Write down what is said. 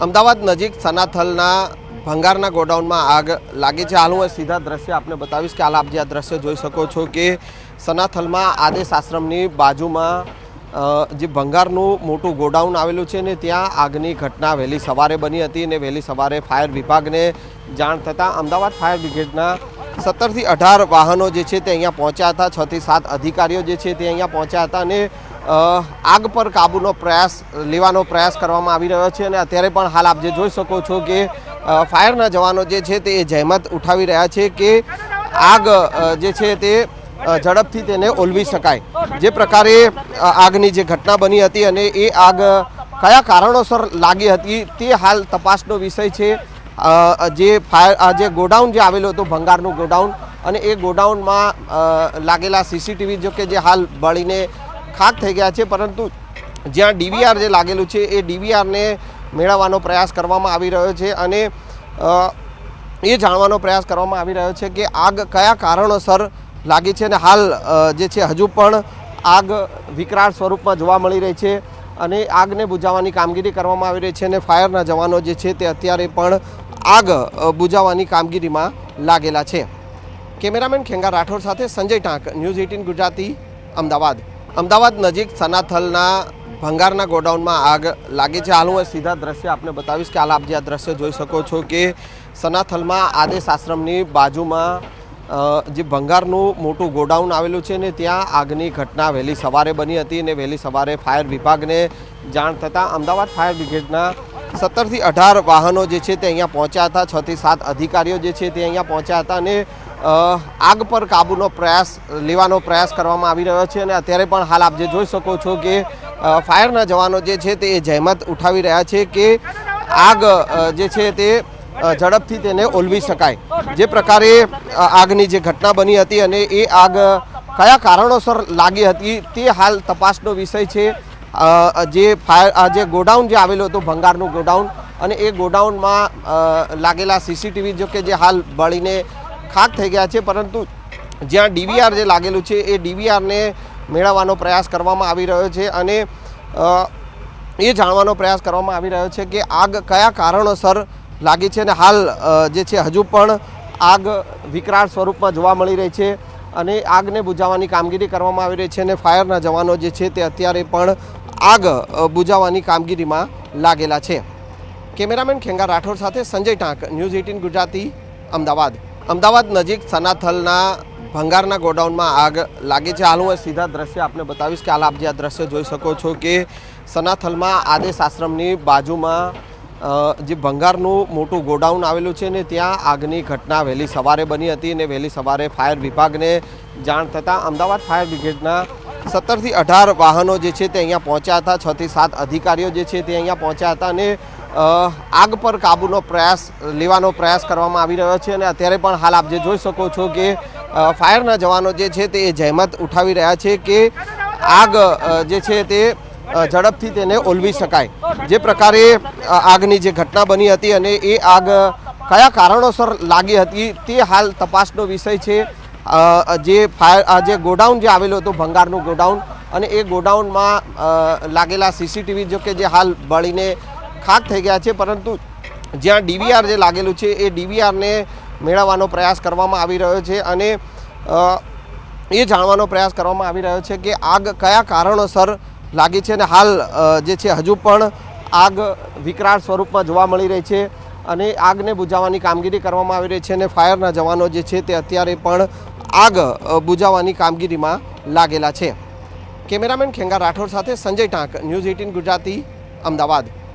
અમદાવાદ નજીક સનાથલના ભંગારના ગોડાઉનમાં આગ લાગી છે। હાલ હું સીધા દ્રશ્ય આપને બતાવીશ કે હાલ આપ જે આ દ્રશ્ય જોઈ શકો છો કે સનાથલમાં આદેશ આશ્રમની બાજુમાં જે ભંગારનું મોટું ગોડાઉન આવેલું છે ને ત્યાં આગની ઘટના વહેલી સવારે બની હતી અને વહેલી સવારે ફાયર વિભાગને જાણ થતાં અમદાવાદ ફાયર બ્રિગેડના 17 થી 18 વાહનો જે છે તે અહીંયા પહોંચ્યા હતા। 6 થી 7 અધિકારીઓ જે છે તે અહીંયા પહોંચ્યા હતા અને આગ પર કાબૂનો લેવાનો પ્રયાસ કરવામાં આવી રહ્યો છે। અને અત્યારે પણ હાલ આપ જે જોઈ શકો છો કે ફાયરના જવાનો જે છે તે જહેમત ઉઠાવી રહ્યા છે કે આગ જે છે તે ઝડપથી તેને ઓલવી શકાય। જે પ્રકારે આગની જે ઘટના બની હતી અને એ આગ કયા કારણોસર લાગી હતી તે હાલ તપાસનો વિષય છે। જે ગોડાઉન જે આવેલું હતું ભંગારનું ગોડાઉન અને એ ગોડાઉનમાં લાગેલા સીસીટીવી જો કે જે હાલ બળીને ખાક થઈ ગયા છે, પરંતુ જ્યાં ડીવીઆર જે લાગેલું છે એ ડીવીઆરને મેળવવાનો પ્રયાસ કરવામાં આવી રહ્યો છે અને એ જાણવાનો પ્રયાસ કરવામાં આવી રહ્યો છે કે આગ કયા કારણોસર લાગી છે। અને હાલ જે છે હજુ પણ આગ વિકરાળ સ્વરૂપમાં જોવા મળી રહી છે અને આગને બુઝાવવાની કામગીરી કરવામાં આવી રહી છે અને ફાયરના જવાનો જે છે તે અત્યારે પણ આગ બુઝાવવાની કામગીરીમાં લાગેલા છે। કેમેરામેન ખેંગા રાઠોડ સાથે સંજય ટાંક, ન્યૂઝ 18 ગુજરાતી, અમદાવાદ। અમદાવાદ નજીક સનાથલના ભંગારના ગોડાઉનમાં આગ લાગી છે। હાલ હું સીધા દ્રશ્ય આપને બતાવીશ કે હાલ આપ જે આ દ્રશ્ય જોઈ શકો છો કે સનાથલમાં આદેશ આશ્રમની બાજુમાં જે ભંગારનું મોટું ગોડાઉન આવેલું છે ને ત્યાં આગની ઘટના વહેલી સવારે બની હતી અને વહેલી સવારે ફાયર વિભાગને જાણ થતાં અમદાવાદ ફાયર બ્રિગેડના 17 થી 18 વાહનો જે છે તે અહીંયા પહોંચ્યા હતા। 6 થી 7 અધિકારીઓ જે છે તે અહીંયા પહોંચ્યા હતા અને આગ પર કાબૂનો લેવાનો પ્રયાસ કરવામાં આવી રહ્યો છે। અને અત્યારે પણ હાલ આપ જે જોઈ શકો છો કે ફાયરના જવાનો જે છે તે જહેમત ઉઠાવી રહ્યા છે કે આગ જે છે તે ઝડપથી તેને ઓલવી શકાય। જે પ્રકારે આગની જે ઘટના બની હતી અને એ આગ કયા કારણોસર લાગી હતી તે હાલ તપાસનો વિષય છે। જે ગોડાઉન જે આવેલું હતું ભંગારનું ગોડાઉન અને એ ગોડાઉનમાં લાગેલા સીસીટીવી જો કે જે હાલ બળીને ખાક થઈ ગયા છે, પરંતુ જ્યાં ડીવીઆર જે લાગેલું છે એ ડીવીઆરને મેળવવાનો પ્રયાસ કરવામાં આવી રહ્યો છે અને એ જાણવાનો પ્રયાસ કરવામાં આવી રહ્યો છે કે આગ કયા કારણોસર લાગી છે। અને હાલ જે છે હજુ પણ આગ વિકરાળ સ્વરૂપમાં જોવા મળી રહી છે અને આગને બુઝાવવાની કામગીરી કરવામાં આવી રહી છે અને ફાયરના જવાનો જે છે તે અત્યારે પણ આગ બુઝાવવાની કામગીરીમાં લાગેલા છે। કેમેરામેન ખેંગા રાઠોડ સાથે સંજય ટાંક, ન્યૂઝ 18 ગુજરાતી, અમદાવાદ। અમદાવાદ નજીક સનાથલના ભંગારના ગોડાઉનમાં આગ લાગી છે। હાલ હું સીધા દ્રશ્ય આપને બતાવીશ કે હાલ આપ જે આ દ્રશ્ય જોઈ શકો છો કે સનાથલમાં આદેશ આશ્રમની બાજુમાં જે ભંગારનું મોટું ગોડાઉન આવેલું છે ને ત્યાં આગની ઘટના વહેલી સવારે બની હતી અને વહેલી સવારે ફાયર વિભાગને જાણ થતાં અમદાવાદ ફાયર બ્રિગેડના 17 થી 18 વાહનો જે છે તે અહીંયા પહોંચ્યા હતા। 6 થી 7 અધિકારીઓ જે છે તે અહીંયા પહોંચ્યા હતા અને આગ પર કાબૂનો લેવાનો પ્રયાસ કરવામાં આવી રહ્યો છે અને અત્યારે પણ હાલ આપ જે જોઈ શકો છો કે ફાયરના જવાનો જે છે તે જહેમત ઉઠાવી રહ્યા છે કે આગ જે છે તે ઝડપથી તેને ઓલવી શકાય। જે પ્રકારે આગની જે ઘટના બની હતી અને એ આગ કયા કારણોસર લાગી હતી તે હાલ તપાસનો વિષય છે। જે ગોડાઉન જે આવેલું હતું ભંગારનું ગોડાઉન અને એ ગોડાઉનમાં લાગેલા સીસીટીવી જો કે જે હાલ બળીને ખાક થઈ ગયા છે, પરંતુ જ્યાં ડીવીઆર જે લાગેલું છે એ ડીવીઆરને મેળવવાનો પ્રયાસ કરવામાં આવી રહ્યો છે અને એ જાણવાનો પ્રયાસ કરવામાં આવી રહ્યો છે કે આગ કયા કારણોસર લાગી છે। અને હાલ જે છે હજુ પણ આગ વિકરાળ સ્વરૂપમાં જોવા મળી રહી છે અને આગને બુઝાવવાની કામગીરી કરવામાં આવી રહી છે અને ફાયરના જવાનો જે છે તે અત્યારે પણ આગ બુઝાવવાની કામગીરીમાં લાગેલા છે। કેમેરામેન ખેંગા રાઠોડ સાથે સંજય ટાંક, ન્યૂઝ 18 ગુજરાતી, અમદાવાદ।